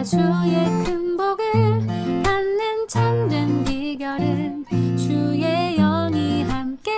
주의 큰 복을 받는 참된 비결은 주의 영이 함께함이라.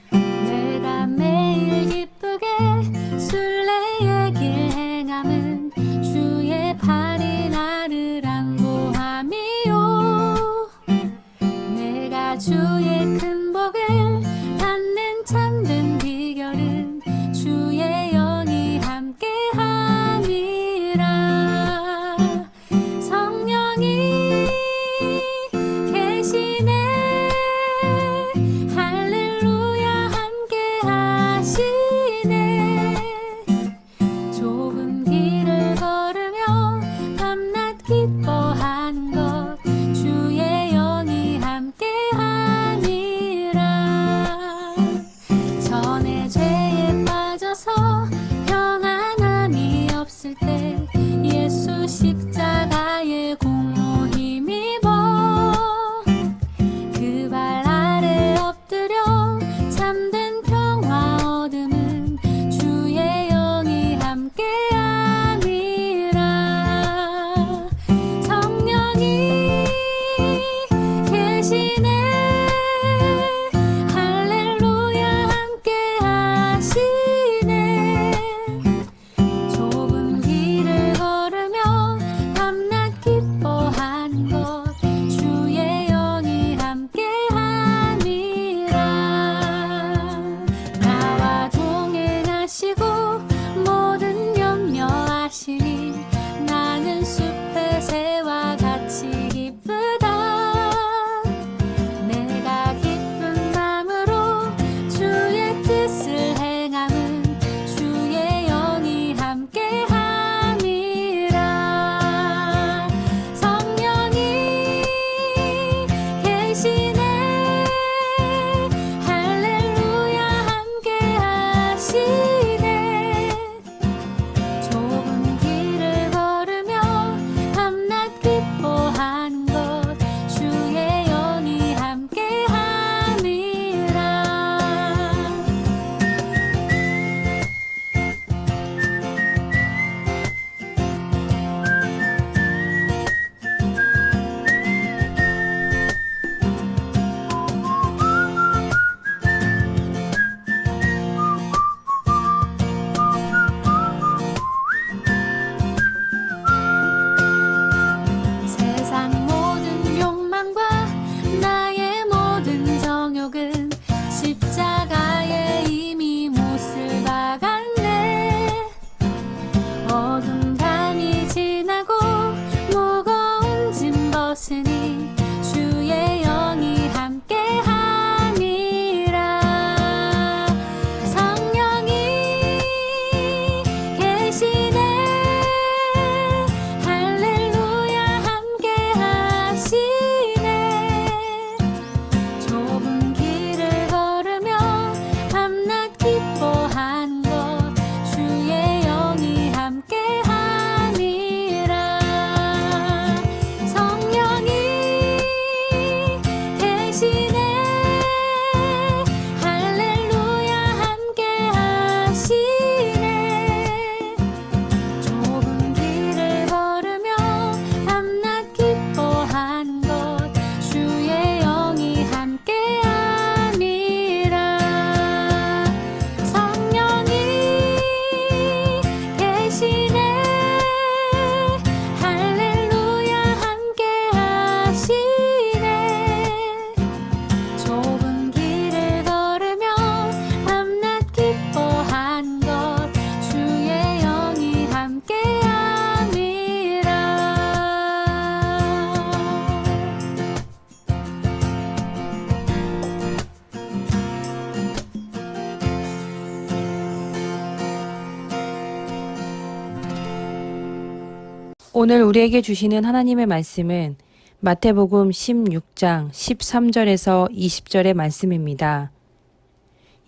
내가 매일 기쁘게 순례의 길 행함은 주의 팔이 나를 안보함이요. 내가 주의 큰 복을 받는 참된 비결은 주의 영이 함께함이라. 성령이 계시네. 할렐루야 함께하시네. 좁은 길을 걸으며 밤낮 기뻐하는 것 주의 영이 함께함이라. 전에 죄에 빠져서 평안함이 없을 때 예수 십자가의 공로 힘입어 그 발 아래 엎드려 참된 평화 얻음은 주의 영이 함께함이라. 성령이 계시네. 할렐루야 함께하시네. 좁은 길을 걸으며 밤낮 기뻐하는 것 주의 영이 함께함이라. 나와 동행하시고 모든 염려하시니 나는 숲의 새와 같이 기쁘다. 내가 기쁜 마음으로 주의 뜻을 행함은 주의 영이 함께함이라. 성령이 계시네. 할렐루야 함께하시네. 좁은 길을 걸으며 밤낮 기뻐하는 것 주의 영이 함께함이라. 세상 모든 욕망과 나의 모든 정욕은 십자가에 이미 못을 박았네. 어두운 밤이 지나고 무거운 짐 벗으니 주의 영이 함께함이라. 성령이 계시네. 할렐루야 함께하시네. 좁은 길을 걸으며 밤낮 기뻐하는 것 주의 영이 함께함이라. 성령이 계시네. 할렐루야 함께하시네. 좁은 길을 걸으며 밤낮 기뻐하는 것 주의 영이 함께함이라. 성령이 계시네. 할렐루야 함께하시네. 좁은 길을 걸으며 밤낮 기뻐하는 것 주의 영이 함께함이라. 오늘 우리에게 주시는 하나님의 말씀은 마태복음 16장 13절에서 20절의 말씀입니다.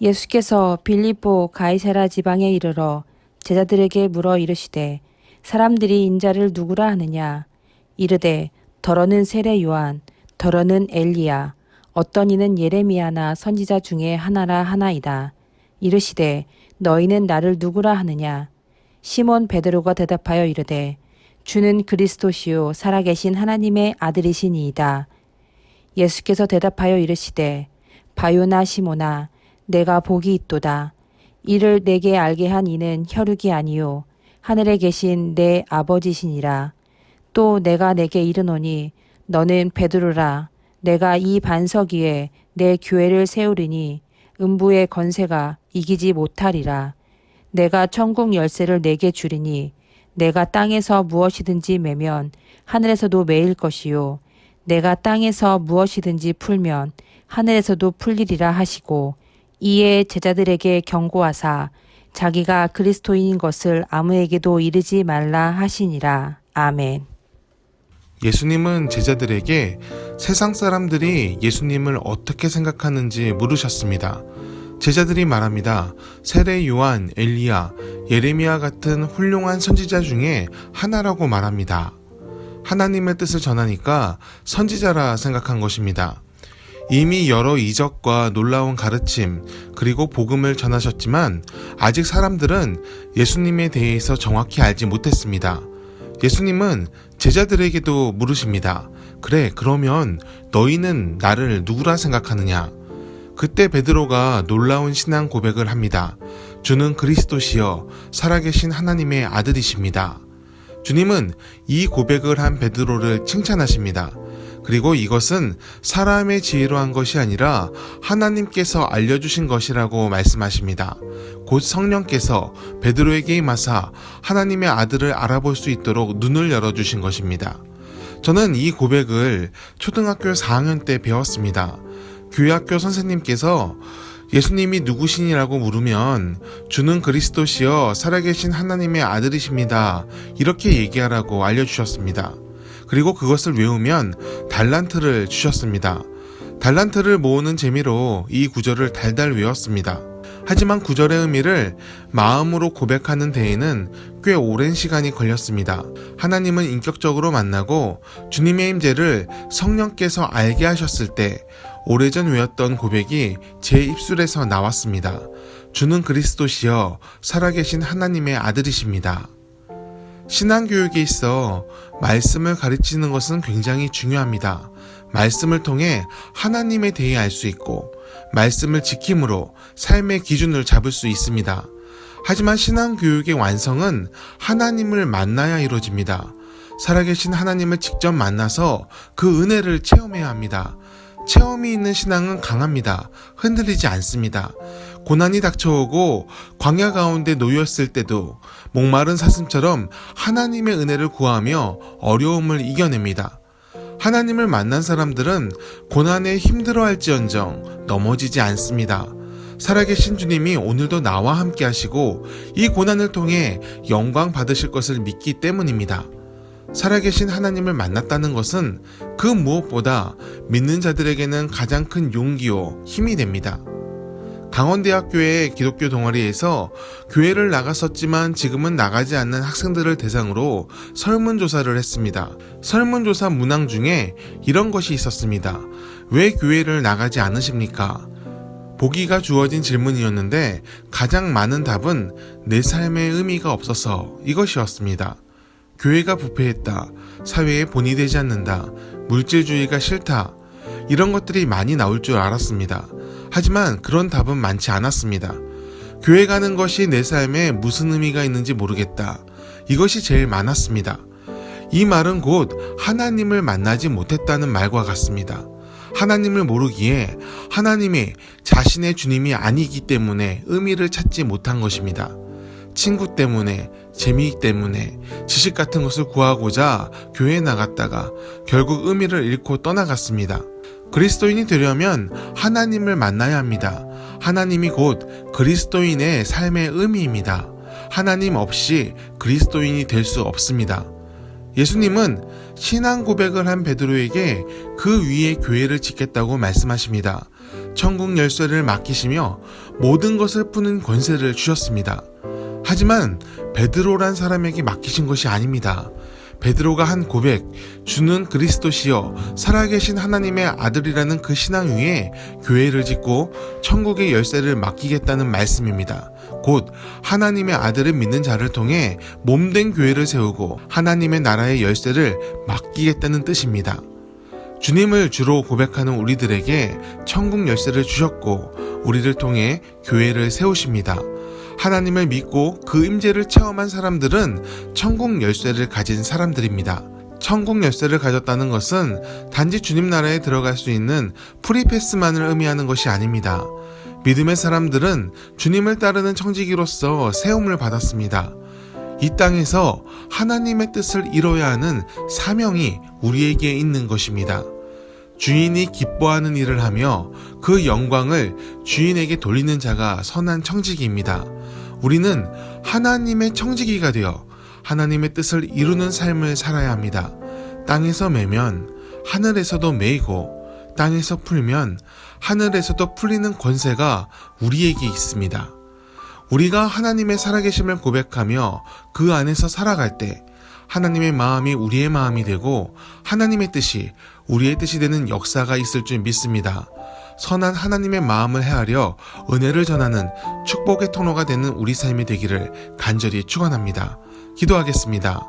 예수께서 빌립보 가이사라 지방에 이르러 제자들에게 물어 이르시되 사람들이 인자를 누구라 하느냐? 이르되 더러는 세례 요한, 더러는 엘리야, 어떤 이는 예레미야나 선지자 중에 하나라 하나이다. 이르시되 너희는 나를 누구라 하느냐? 시몬 베드로가 대답하여 이르되 주는 그리스도시요 살아계신 하나님의 아들이시니이다. 예수께서 대답하여 이르시되 바요나 시몬아 내가 복이 있도다. 이를 내게 알게 한 이는 혈육이 아니요 하늘에 계신 내 아버지시니라. 또 내가 내게 이르노니 너는 베드로라. 내가 이 반석 위에 내 교회를 세우리니 음부의 건세가 이기지 못하리라. 내가 천국 열쇠를 내게 주리니 내가 땅에서 무엇이든지 매면 하늘에서도 매일 것이요 내가 땅에서 무엇이든지 풀면 하늘에서도 풀리리라 하시고 이에 제자들에게 경고하사 자기가 그리스도인인 것을 아무에게도 이르지 말라 하시니라. 아멘. 예수님은 제자들에게 세상 사람들이 예수님을 어떻게 생각하는지 물으셨습니다. 제자들이 말합니다. 세례 요한, 엘리야, 예레미야 같은 훌륭한 선지자 중에 하나라고 말합니다. 하나님의 뜻을 전하니까 선지자라 생각한 것입니다. 이미 여러 이적과 놀라운 가르침 그리고 복음을 전하셨지만 아직 사람들은 예수님에 대해서 정확히 알지 못했습니다. 예수님은 제자들에게도 물으십니다. 그래, 그러면 너희는 나를 누구라 생각하느냐? 그때 베드로가 놀라운 신앙 고백을 합니다. 주는 그리스도시여 살아계신 하나님의 아들이십니다. 주님은 이 고백을 한 베드로를 칭찬하십니다. 그리고 이것은 사람의 지혜로 한 것이 아니라 하나님께서 알려주신 것이라고 말씀하십니다. 곧 성령께서 베드로에게 임하사 하나님의 아들을 알아볼 수 있도록 눈을 열어주신 것입니다. 저는 이 고백을 초등학교 4학년 때 배웠습니다. 교회학교 선생님께서 예수님이 누구시니라고 물으면 주는 그리스도시여 살아계신 하나님의 아들이십니다. 이렇게 얘기하라고 알려주셨습니다. 그리고 그것을 외우면 달란트를 주셨습니다. 달란트를 모으는 재미로 이 구절을 달달 외웠습니다. 하지만 구절의 의미를 마음으로 고백하는 데에는 꽤 오랜 시간이 걸렸습니다. 하나님은 인격적으로 만나고 주님의 임재를 성령께서 알게 하셨을 때 오래전 외웠던 고백이 제 입술에서 나왔습니다. 주는 그리스도시여 살아계신 하나님의 아들이십니다. 신앙교육에 있어 말씀을 가르치는 것은 굉장히 중요합니다. 말씀을 통해 하나님에 대해 알 수 있고 말씀을 지킴으로 삶의 기준을 잡을 수 있습니다. 하지만 신앙교육의 완성은 하나님을 만나야 이루어집니다. 살아계신 하나님을 직접 만나서 그 은혜를 체험해야 합니다. 체험이 있는 신앙은 강합니다. 흔들리지 않습니다. 고난이 닥쳐오고 광야 가운데 놓였을 때도 목마른 사슴처럼 하나님의 은혜를 구하며 어려움을 이겨냅니다. 하나님을 만난 사람들은 고난에 힘들어할지언정 넘어지지 않습니다. 살아계신 주님이 오늘도 나와 함께 하시고 이 고난을 통해 영광 받으실 것을 믿기 때문입니다. 살아계신 하나님을 만났다는 것은 그 무엇보다 믿는 자들에게는 가장 큰 용기요 힘이 됩니다. 강원대학교의 기독교 동아리에서 교회를 나갔었지만 지금은 나가지 않는 학생들을 대상으로 설문조사를 했습니다. 설문조사 문항 중에 이런 것이 있었습니다. 왜 교회를 나가지 않으십니까? 보기가 주어진 질문이었는데 가장 많은 답은 내 삶에 의미가 없어서 이것이었습니다. 교회가 부패했다. 사회에 본이 되지 않는다. 물질주의가 싫다. 이런 것들이 많이 나올 줄 알았습니다. 하지만 그런 답은 많지 않았습니다. 교회 가는 것이 내 삶에 무슨 의미가 있는지 모르겠다. 이것이 제일 많았습니다. 이 말은 곧 하나님을 만나지 못했다는 말과 같습니다. 하나님을 모르기에 하나님이 자신의 주님이 아니기 때문에 의미를 찾지 못한 것입니다. 친구 때문에, 재미 때문에, 지식 같은 것을 구하고자 교회에 나갔다가 결국 의미를 잃고 떠나갔습니다. 그리스도인이 되려면 하나님을 만나야 합니다. 하나님이 곧 그리스도인의 삶의 의미입니다. 하나님 없이 그리스도인이 될 수 없습니다. 예수님은 신앙 고백을 한 베드로에게 그 위에 교회를 짓겠다고 말씀하십니다. 천국 열쇠를 맡기시며 모든 것을 푸는 권세를 주셨습니다. 하지만 베드로란 사람에게 맡기신 것이 아닙니다. 베드로가 한 고백, 주는 그리스도시요 살아계신 하나님의 아들이라는 그 신앙 위에 교회를 짓고 천국의 열쇠를 맡기겠다는 말씀입니다. 곧 하나님의 아들을 믿는 자를 통해 몸된 교회를 세우고 하나님의 나라의 열쇠를 맡기겠다는 뜻입니다. 주님을 주로 고백하는 우리들에게 천국 열쇠를 주셨고 우리를 통해 교회를 세우십니다. 하나님을 믿고 그 임재를 체험한 사람들은 천국 열쇠를 가진 사람들입니다. 천국 열쇠를 가졌다는 것은 단지 주님 나라에 들어갈 수 있는 프리패스만을 의미하는 것이 아닙니다. 믿음의 사람들은 주님을 따르는 청지기로서 세움을 받았습니다. 이 땅에서 하나님의 뜻을 이뤄야 하는 사명이 우리에게 있는 것입니다. 주인이 기뻐하는 일을 하며 그 영광을 주인에게 돌리는 자가 선한 청지기입니다. 우리는 하나님의 청지기가 되어 하나님의 뜻을 이루는 삶을 살아야 합니다. 땅에서 매면 하늘에서도 매이고 땅에서 풀면 하늘에서도 풀리는 권세가 우리에게 있습니다. 우리가 하나님의 살아계심을 고백하며 그 안에서 살아갈 때 하나님의 마음이 우리의 마음이 되고 하나님의 뜻이 우리의 뜻이 되는 역사가 있을 줄 믿습니다. 선한 하나님의 마음을 헤아려 은혜를 전하는 축복의 통로가 되는 우리 삶이 되기를 간절히 축원합니다. 기도하겠습니다.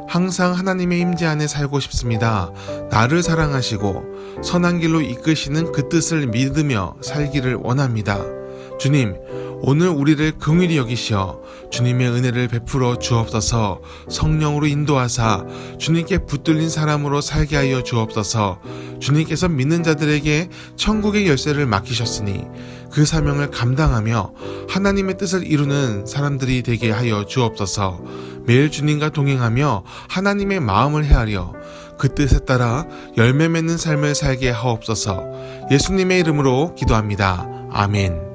항상 하나님의 임재 안에 살고 싶습니다. 나를 사랑하시고 선한 길로 이끄시는 그 뜻을 믿으며 살기를 원합니다. 주님, 오늘 우리를 긍휼히 여기시어 주님의 은혜를 베풀어 주옵소서. 성령으로 인도하사 주님께 붙들린 사람으로 살게 하여 주옵소서. 주님께서 믿는 자들에게 천국의 열쇠를 맡기셨으니 그 사명을 감당하며 하나님의 뜻을 이루는 사람들이 되게 하여 주옵소서. 매일 주님과 동행하며 하나님의 마음을 헤아려 그 뜻에 따라 열매 맺는 삶을 살게 하옵소서. 예수님의 이름으로 기도합니다. 아멘.